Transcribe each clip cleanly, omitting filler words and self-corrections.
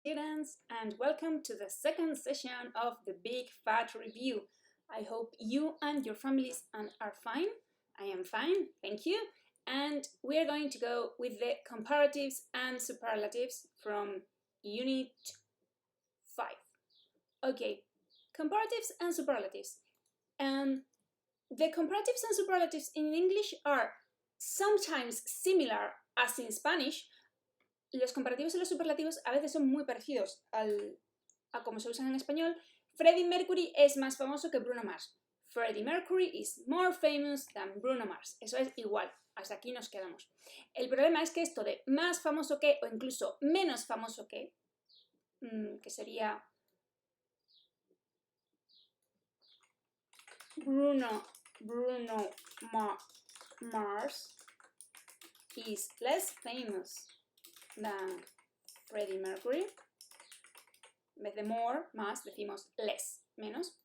students, and welcome to the second session of the Big Fat Review. I hope you and your families are fine. I am fine, thank you. And we are going to go with the comparatives and superlatives from Unit 5. Okay, comparatives and superlatives. The comparatives and superlatives in English are sometimes similar as in Spanish. Los comparativos y los superlativos a veces son muy parecidos a como se usan en español. Freddie Mercury es más famoso que Bruno Mars. Freddie Mercury is more famous than Bruno Mars. Eso es igual, hasta aquí nos quedamos. El problema es que esto de más famoso que o incluso menos famoso que sería Bruno Mars is less famous than Freddie Mercury. En vez de more, más, decimos less, menos.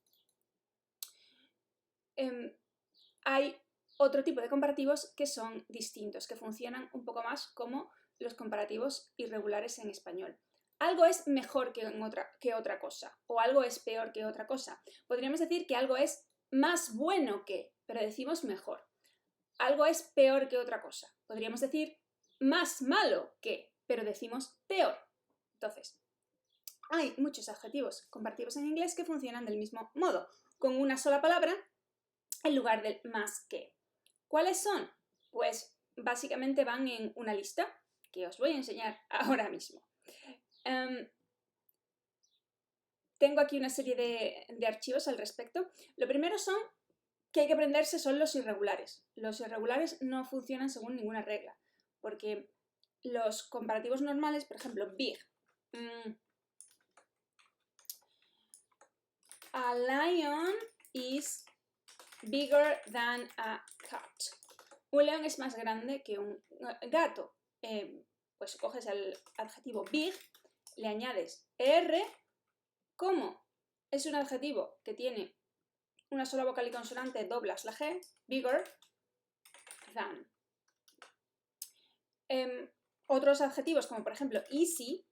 Hay otro tipo de comparativos que son distintos, que funcionan un poco más como los comparativos irregulares en español. Algo es mejor que otra cosa, o algo es peor que otra cosa. Podríamos decir que algo es más bueno que, pero decimos mejor. Algo es peor que otra cosa. Podríamos decir más malo que, pero decimos peor. Entonces, hay muchos adjetivos comparativos en inglés que funcionan del mismo modo, con una sola palabra en lugar del más que. ¿Cuáles son? Pues básicamente van en una lista que os voy a enseñar ahora mismo. Tengo aquí una serie de archivos al respecto. Lo primero que hay que aprenderse son los irregulares. Los irregulares no funcionan según ninguna regla, porque los comparativos normales, por ejemplo, big. A lion is bigger than a cat. Un león es más grande que un gato. Pues coges el adjetivo big, le añades er. Como es un adjetivo que tiene una sola vocal y consonante, doblas la G, bigger than. Otros adjetivos, como por ejemplo easy,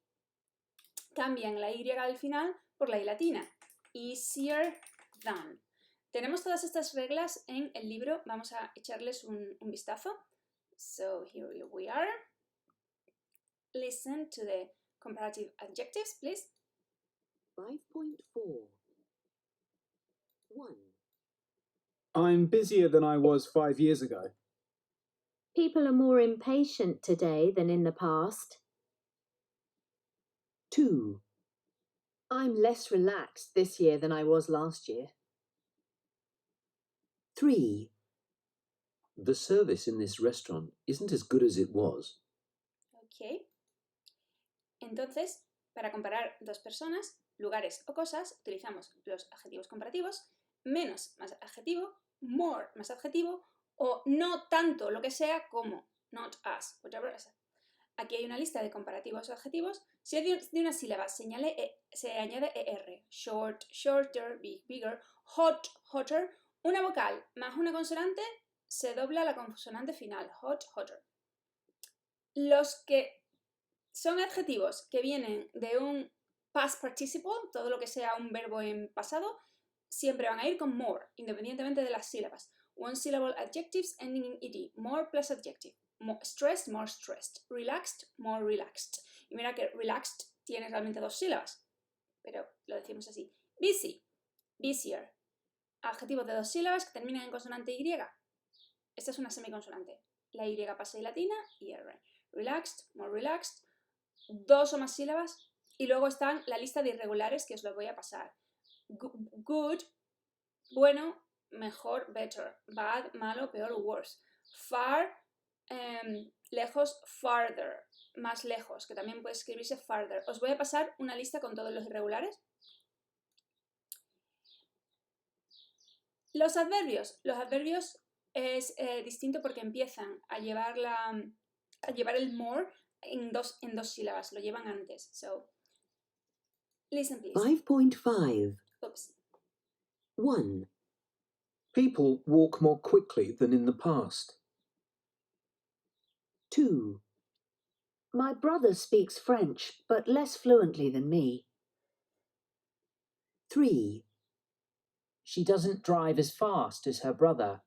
cambian la Y al final por la I latina. Easier than. Tenemos todas estas reglas en el libro, vamos a echarles un vistazo. So here we are. Listen to the comparative adjectives, please. 5.4. 1. I'm busier than I was 5 years ago. People are more impatient today than in the past. 2. I'm less relaxed this year than I was last year. 3. The service in this restaurant isn't as good as it was. Ok. Entonces, para comparar dos personas, lugares o cosas, utilizamos los adjetivos comparativos, menos más adjetivo, more más adjetivo, o no tanto lo que sea como not as, whatever. Aquí hay una lista de comparativos o adjetivos. Si es de una sílaba se añade er, short, shorter, big, bigger, hot, hotter. Una vocal más una consonante se dobla la consonante final, hot, hotter. Los que son adjetivos que vienen de un past participle, todo lo que sea un verbo en pasado, siempre van a ir con more, independientemente de las sílabas. One syllable adjectives ending in ed, more plus adjective. More stressed, more stressed. Relaxed, more relaxed. Y mira que relaxed tiene realmente dos sílabas, pero lo decimos así. Busy, busier. Adjetivos de dos sílabas que terminan en consonante Y. Esta es una semiconsonante. La Y pasa y latina y R. Relaxed, more relaxed. Dos o más sílabas. Y luego están la lista de irregulares que os lo voy a pasar. Good, bueno, mejor, better. Bad, malo, peor, worse. Far, lejos, farther. Más lejos, que también puede escribirse farther. Os voy a pasar una lista con todos los irregulares. Los adverbios. Los adverbios es distinto porque empiezan a llevar el more en dos sílabas. Lo llevan antes. So, listen please. 5.5. Oops. 1. People walk more quickly than in the past. 2. My brother speaks French, but less fluently than me. 3. She doesn't drive as fast as her brother.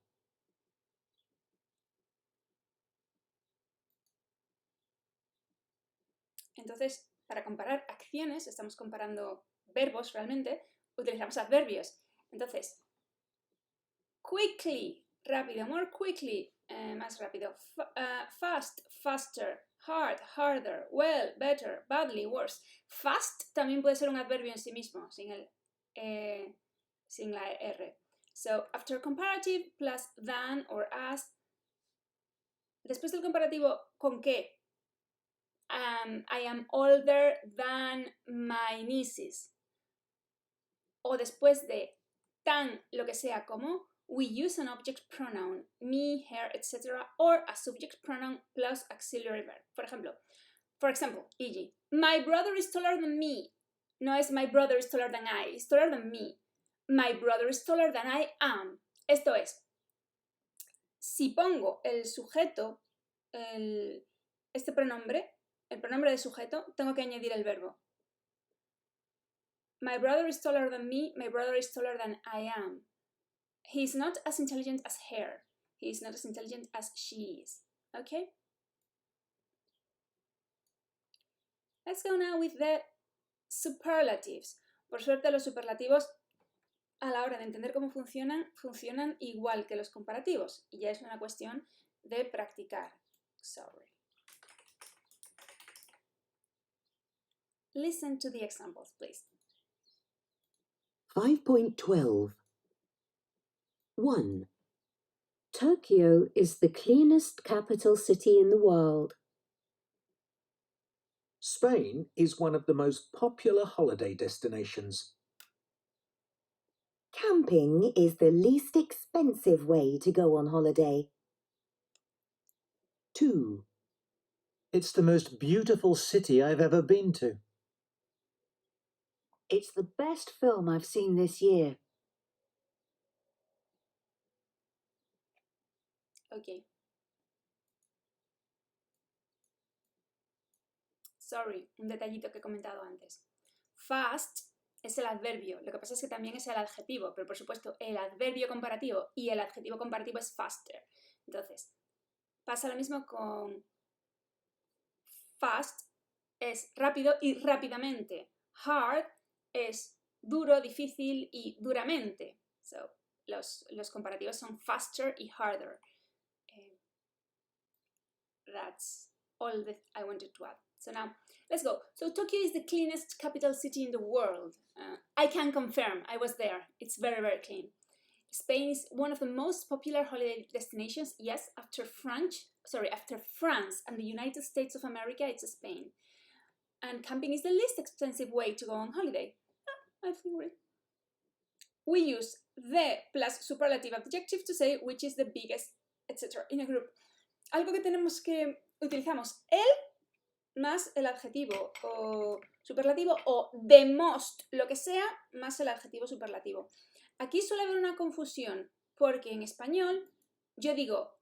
Entonces, para comparar acciones, estamos comparando verbos realmente, utilizamos adverbios. Entonces, quickly, rápido, more quickly, más rápido, fast, faster, hard, harder, well, better, badly, worse. Fast también puede ser un adverbio en sí mismo, sin la R. So, after comparative plus than or as, después del comparativo, ¿con qué? I am older than my nieces. O después de tan, lo que sea como, we use an object pronoun, me, her, etc. or a subject pronoun plus auxiliary verb. For example, e.g., my brother is taller than me. No es my brother is taller than I, is taller than me. My brother is taller than I am. Esto es, si pongo el sujeto, este pronombre, el pronombre de sujeto, tengo que añadir el verbo. My brother is taller than me, my brother is taller than I am. He's not as intelligent as her. He is not as intelligent as she is. Okay? Let's go now with the superlatives. Por suerte, los superlativos, a la hora de entender cómo funcionan igual que los comparativos. Y ya es una cuestión de practicar. Sorry. Listen to the examples, please. 5.12. 1. Tokyo is the cleanest capital city in the world. Spain is one of the most popular holiday destinations. Camping is the least expensive way to go on holiday. 2. It's the most beautiful city I've ever been to. It's the best film I've seen this year. Ok. Sorry, un detallito que he comentado antes. Fast es el adverbio, lo que pasa es que también es el adjetivo, pero por supuesto el adverbio comparativo y el adjetivo comparativo es faster. Entonces, pasa lo mismo con fast, es rápido y rápidamente. Hard es duro, difícil y duramente. So, los comparativos son faster y harder. That's all that I wanted to add. So now, let's go. So Tokyo is the cleanest capital city in the world. I can confirm, I was there. It's very, very clean. Spain is one of the most popular holiday destinations. Yes, after France and the United States of America, it's Spain. And camping is the least expensive way to go on holiday. I agree. We use the plus superlative adjective to say which is the biggest, etc. in a group. Algo que utilizamos el más el adjetivo o superlativo o the most, lo que sea, más el adjetivo superlativo. Aquí suele haber una confusión porque en español yo digo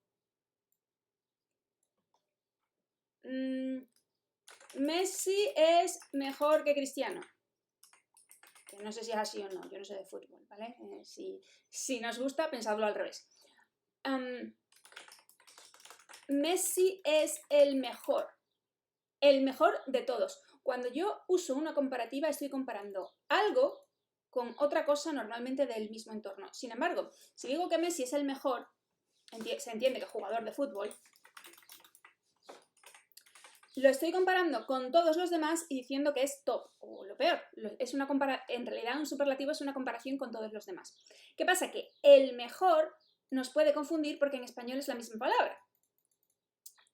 Messi es mejor que Cristiano. Que no sé si es así o no, yo no sé de fútbol, ¿vale? Si nos gusta, pensadlo al revés. Messi es el mejor de todos. Cuando yo uso una comparativa estoy comparando algo con otra cosa normalmente del mismo entorno. Sin embargo, si digo que Messi es el mejor, se entiende que jugador de fútbol, lo estoy comparando con todos los demás y diciendo que es top, o lo peor. En realidad un superlativo es una comparación con todos los demás. ¿Qué pasa? Que el mejor nos puede confundir porque en español es la misma palabra.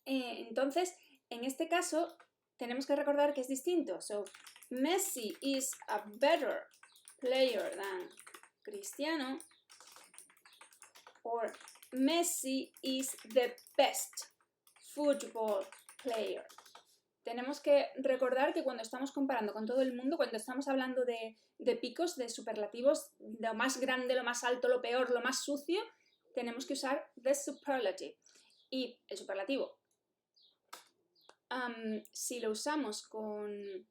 Entonces, en este caso, tenemos que recordar que es distinto. So, Messi is a better player than Cristiano, or Messi is the best football player. Tenemos que recordar que cuando estamos comparando con todo el mundo, cuando estamos hablando de picos, de superlativos, lo más grande, lo más alto, lo peor, lo más sucio, tenemos que usar the superlative. Y el superlativo si lo usamos con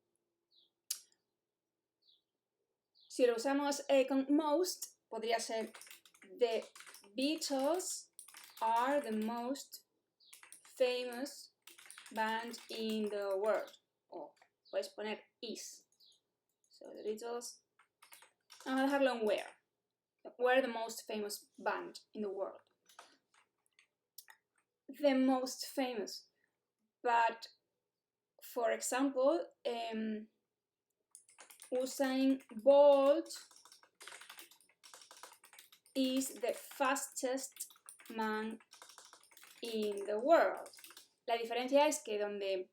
most, podría ser The Beatles are the most famous band in the world. O puedes poner is. So the Beatles. Vamos a dejarlo en were. We're the most famous band in the world. The most famous. But, for example, Usain Bolt is the fastest man in the world. La diferencia es que donde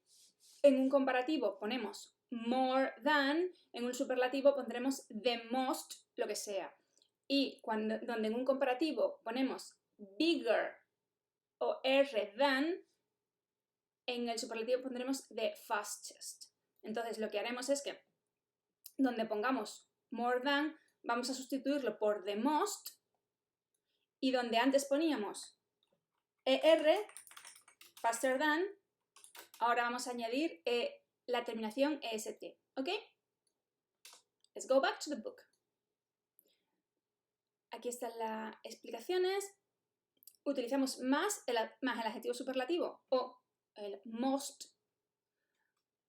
en un comparativo ponemos more than, en un superlativo pondremos the most, lo que sea. Y donde en un comparativo ponemos bigger o r than, en el superlativo pondremos the fastest. Entonces lo que haremos es que donde pongamos more than, vamos a sustituirlo por the most, y donde antes poníamos er, faster than, ahora vamos a añadir la terminación est. ¿Ok? Let's go back to the book. Aquí están las explicaciones. Utilizamos más el adjetivo superlativo o el most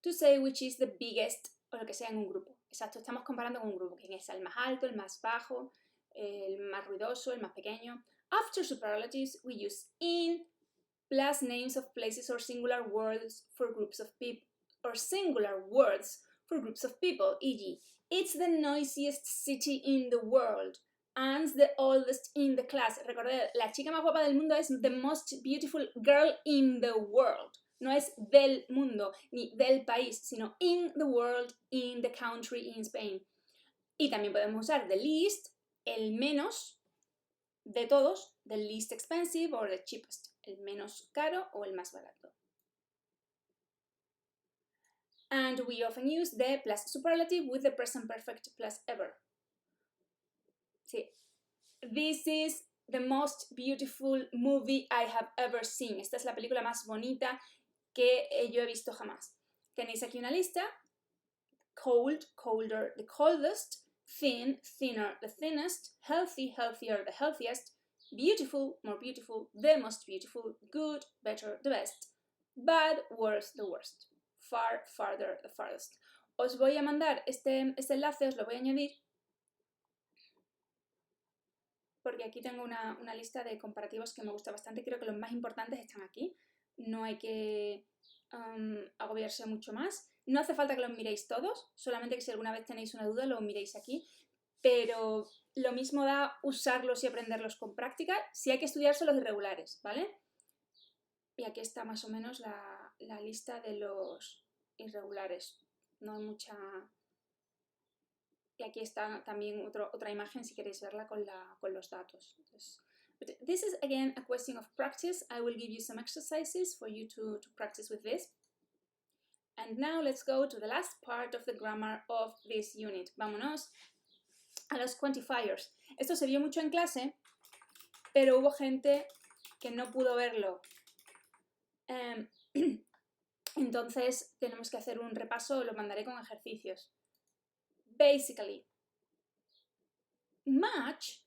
to say which is the biggest o lo que sea en un grupo. Exacto, estamos comparando con un grupo. ¿Quién es el más alto, el más bajo, el más ruidoso, el más pequeño? After superlatives, we use in plus names of places or singular words for groups of people, or singular words for groups of people, e.g., it's the noisiest city in the world. Anne's the oldest in the class. Recordad, la chica más guapa del mundo es the most beautiful girl in the world. No es del mundo, ni del país, sino in the world, in the country, in Spain. Y también podemos usar the least, el menos de todos, the least expensive or the cheapest, el menos caro o el más barato. And we often use the plus superlative with the present perfect plus ever. Sí. This is the most beautiful movie I have ever seen. Esta es la película más bonita que yo he visto jamás. Tenéis aquí una lista. Cold, colder, the coldest. Thin, thinner, the thinnest. Healthy, healthier, the healthiest. Beautiful, more beautiful, the most beautiful. Good, better, the best. Bad, worse, the worst. Far, farther, the farthest. Os voy a mandar este enlace, os lo voy a añadir, porque aquí tengo una lista de comparativos que me gusta bastante. Creo que los más importantes están aquí. No hay que agobiarse mucho más. No hace falta que los miréis todos, solamente que si alguna vez tenéis una duda lo miréis aquí. Pero lo mismo da usarlos y aprenderlos con práctica si hay que estudiarse los irregulares, ¿vale? Y aquí está más o menos la lista de los irregulares. No hay mucha... Y aquí está también otra imagen si queréis verla con los datos. Entonces, but this is again a question of practice. I will give you some exercises for you to practice with this. And now let's go to the last part of the grammar of this unit. Vámonos a los quantifiers. Esto se vio mucho en clase, pero hubo gente que no pudo verlo. Entonces tenemos que hacer un repaso, lo mandaré con ejercicios. Basically, much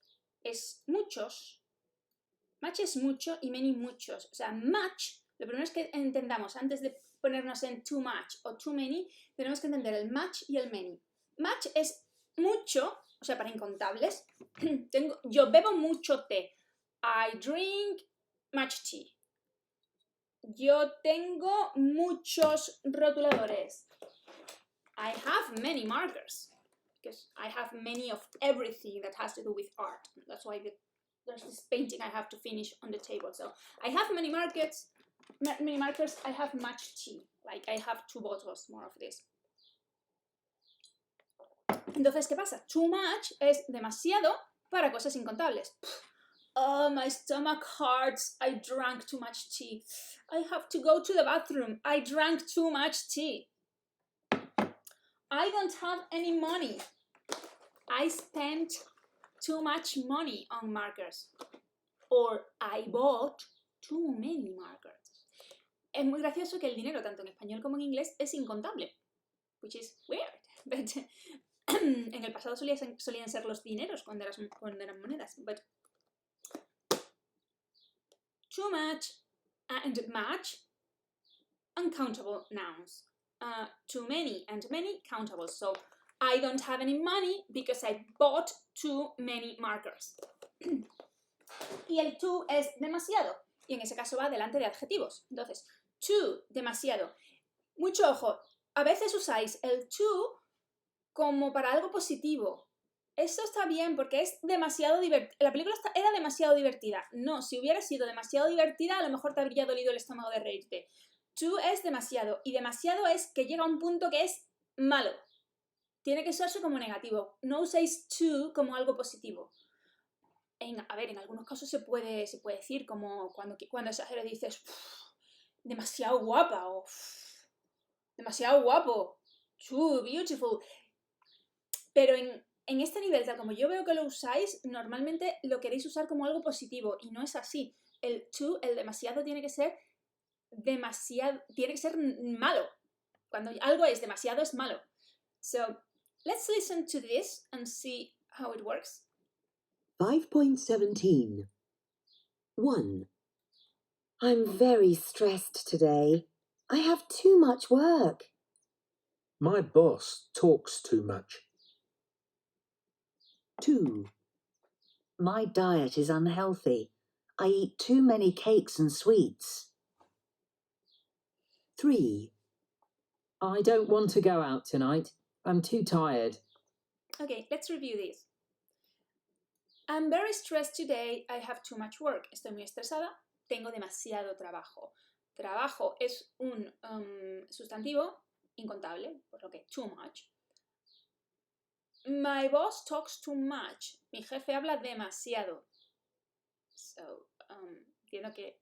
es muchos, much es mucho y many muchos. O sea, much, lo primero es que entendamos, antes de ponernos en too much o too many, tenemos que entender el much y el many. Much es mucho, o sea, para incontables. Yo bebo mucho té. I drink much tea. Yo tengo muchos rotuladores. I have many markers. Because I have many of everything that has to do with art. That's why there's this painting I have to finish on the table. So I have many markers. I have much tea. Like I have 2 bottles more of this. Entonces, ¿qué pasa? Too much es demasiado para cosas incontables. Oh, my stomach hurts. I drank too much tea. I have to go to the bathroom. I drank too much tea. I don't have any money. I spent too much money on markers. Or I bought too many markers. es muy gracioso que el dinero, tanto en español como en inglés, es incontable. Which is weird. But en el pasado solían ser los dineros cuando eran monedas. But too much and much, uncountable nouns. Too many and many, countable. So I don't have any money because I bought too many markers. Y el too es demasiado. Y en ese caso va delante de adjetivos. Entonces, too, demasiado. Mucho ojo. A veces usáis el too como para algo positivo. Eso está bien porque es demasiado divertida. La película era demasiado divertida. No, si hubiera sido demasiado divertida, a lo mejor te habría dolido el estómago de reírte. Too es demasiado. Y demasiado es que llega a un punto que es malo. Tiene que usarse como negativo. No uséis too como algo positivo. A ver, en algunos casos se puede decir como cuando exageras dices demasiado guapa o demasiado guapo. Too beautiful. Pero en este nivel, tal como yo veo que lo usáis, normalmente lo queréis usar como algo positivo y no es así. El too, el demasiado, tiene que ser malo. Cuando algo es demasiado, es malo. So, let's listen to this and see how it works. 5.17. 1. I'm very stressed today. I have too much work. My boss talks too much. 2. My diet is unhealthy. I eat too many cakes and sweets. 3. I don't want to go out tonight. I'm too tired. Okay, let's review this. I'm very stressed today. I have too much work. Estoy muy estresada. Tengo demasiado trabajo. Trabajo es un sustantivo incontable, por lo que too much. My boss talks too much. Mi jefe habla demasiado. So, entiendo que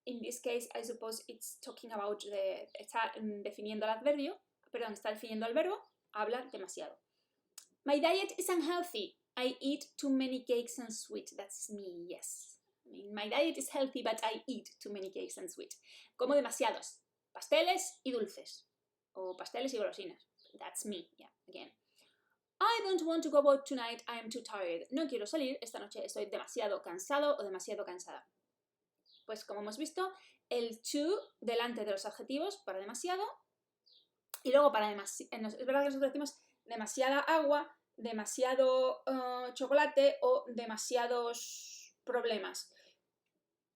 in this case, I suppose it's talking about está definiendo el adverbio, perdón, está definiendo el verbo, habla demasiado. My diet is unhealthy. I eat too many cakes and sweets. That's me, yes. I mean, my diet is healthy, but I eat too many cakes and sweets. Como demasiados. Pasteles y dulces. O pasteles y golosinas. That's me, yeah, again. I don't want to go out tonight. I am too tired. No quiero salir esta noche. Estoy demasiado cansado o demasiado cansada. Pues como hemos visto, el too delante de los adjetivos para demasiado. Y luego para demasiado. Es verdad que nosotros decimos demasiada agua, demasiado chocolate o demasiados problemas.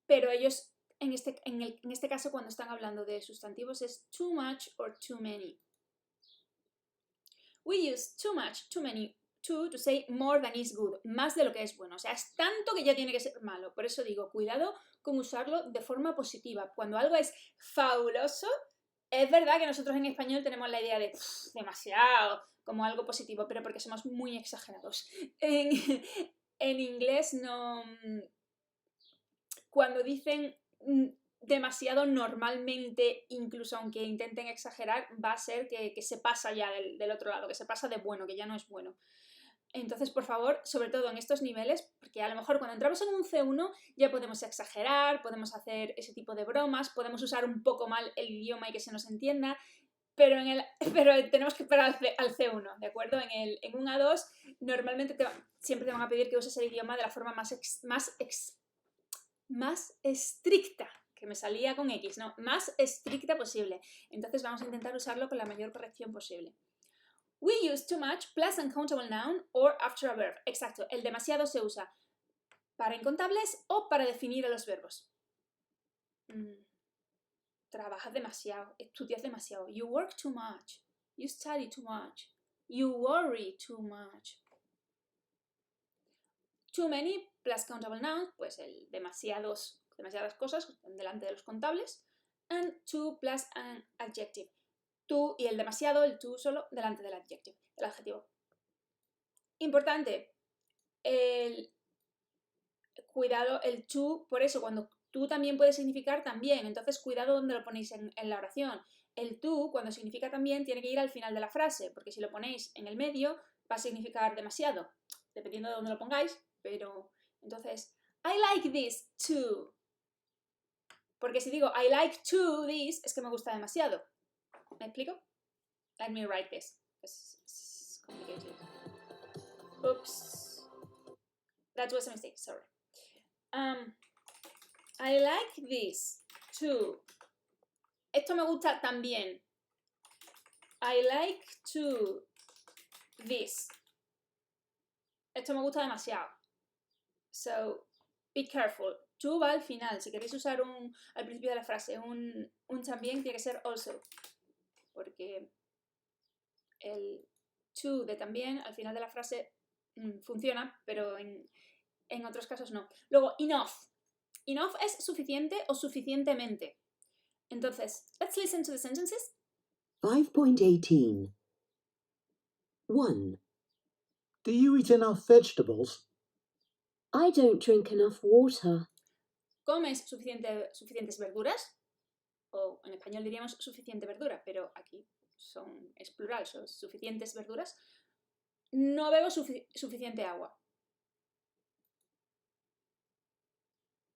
Pero ellos, en este caso, cuando están hablando de sustantivos, es too much or too many. We use too much, too many, to say more than is good. Más de lo que es bueno. O sea, es tanto que ya tiene que ser malo. Por eso digo, cuidado con usarlo de forma positiva. Cuando algo es fabuloso, es verdad que nosotros en español tenemos la idea de demasiado, como algo positivo, pero porque somos muy exagerados. En inglés no... Cuando dicen demasiado, normalmente, incluso aunque intenten exagerar, va a ser que se pasa ya del otro lado, que se pasa de bueno, que ya no es bueno. Entonces, por favor, sobre todo en estos niveles, porque a lo mejor cuando entramos en un C1 ya podemos exagerar, podemos hacer ese tipo de bromas, podemos usar un poco mal el idioma y que se nos entienda, pero tenemos que esperar al C1, ¿de acuerdo? En un A2 normalmente siempre te van a pedir que uses el idioma de la forma más estricta, que me salía con X, ¿no? Más estricta posible. Entonces vamos a intentar usarlo con la mayor corrección posible. We use too much plus uncountable noun or after a verb. Exacto, el demasiado se usa para incontables o para definir a los verbos. Trabajas demasiado, estudias demasiado. You work too much. You study too much. You worry too much. Too many plus countable nouns, pues el demasiadas cosas delante de los contables. And too plus an adjective. Tú y el demasiado, el tú solo, delante del adjetivo. Importante, cuidado, el tú, por eso, cuando tú también puede significar también, entonces cuidado donde lo ponéis en la oración. El tú, cuando significa también, tiene que ir al final de la frase, porque si lo ponéis en el medio, va a significar demasiado, dependiendo de dónde lo pongáis, pero entonces, I like this too. Porque si digo I like to this, es que me gusta demasiado. ¿Me explico? Let me write this. It's complicated. Oops. That was a mistake, sorry. I like this too. Esto me gusta también. I like to this. Esto me gusta demasiado. So, be careful. To va al final. Si queréis usar al principio de la frase un también, tiene que ser also. Porque el to de también al final de la frase funciona, pero en otros casos no. Luego, enough. Enough es suficiente o suficientemente. Entonces, let's listen to the sentences. 5.18. 1. Do you eat enough vegetables? I don't drink enough water. ¿Comes suficientes verduras? O en español diríamos suficiente verdura, pero aquí es plural, son suficientes verduras. No bebo suficiente agua.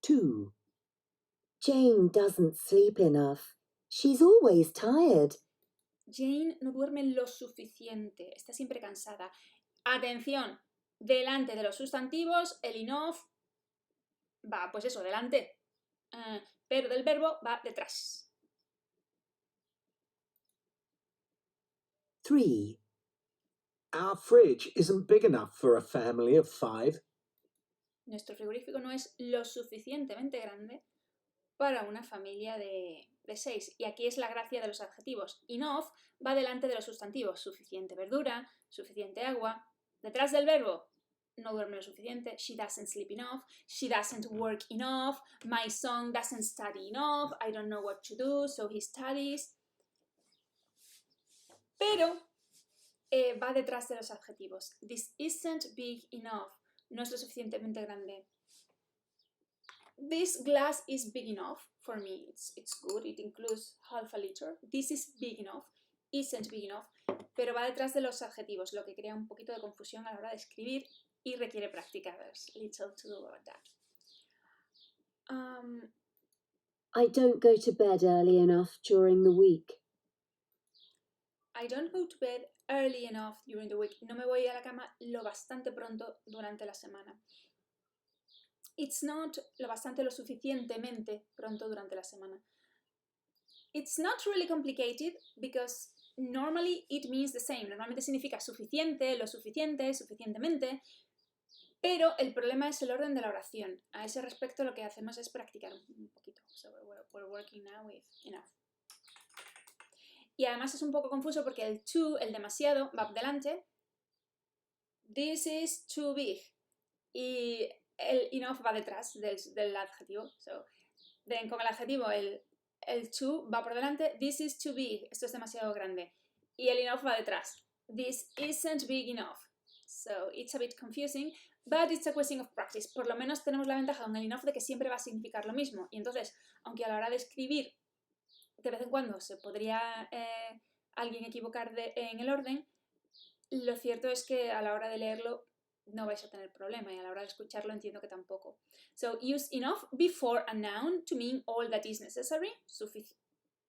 2. Jane doesn't sleep enough. She's always tired. Jane no duerme lo suficiente, está siempre cansada. Atención, delante de los sustantivos, el enough va, pues eso, delante. Pero del verbo va detrás. 3. Our fridge isn't big enough for a family of 5. Nuestro frigorífico no es lo suficientemente grande para una familia de 6. Y aquí es la gracia de los adjetivos. Enough va delante de los sustantivos. Suficiente verdura, suficiente agua. Detrás del verbo, no duerme lo suficiente. She doesn't sleep enough. She doesn't work enough. My son doesn't study enough. I don't know what to do, so he studies. Pero va detrás de los adjetivos. This isn't big enough. No es lo suficientemente grande. This glass is big enough for me. It's good. It includes half a liter. This is big enough. Isn't big enough. Pero va detrás de los adjetivos, lo que crea un poquito de confusión a la hora de escribir y requiere práctica. There's little to do about that. I don't go to bed early enough during the week. I don't go to bed early enough during the week. No me voy a la cama lo bastante pronto durante la semana. It's not lo suficientemente pronto durante la semana. It's not really complicated because normally it means the same. Normalmente significa suficiente, lo suficiente, suficientemente. Pero el problema es el orden de la oración. A ese respecto lo que hacemos es practicar un poquito. So we're working now with enough. Y además es un poco confuso porque el too, el demasiado, va delante. This is too big. Y el enough va detrás del adjetivo. So, con el adjetivo, el too va por delante. This is too big. Esto es demasiado grande. Y el enough va detrás. This isn't big enough. So, it's a bit confusing, but it's a question of practice. Por lo menos tenemos la ventaja con el enough de que siempre va a significar lo mismo. Y entonces, aunque a la hora de escribir de vez en cuando se podría alguien equivocar en el orden, lo cierto es que a la hora de leerlo no vais a tener problema y a la hora de escucharlo entiendo que tampoco. So, use enough before a noun to mean all that is necessary.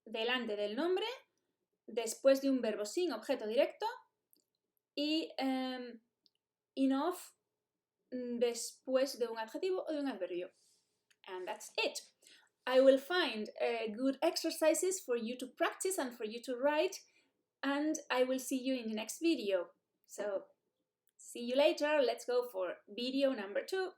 Delante del nombre, después de un verbo sin objeto directo y enough después de un adjetivo o de un adverbio. And that's it. I will find good exercises for you to practice and for you to write, and I will see you in the next video. So, see you later. Let's go for video number 2.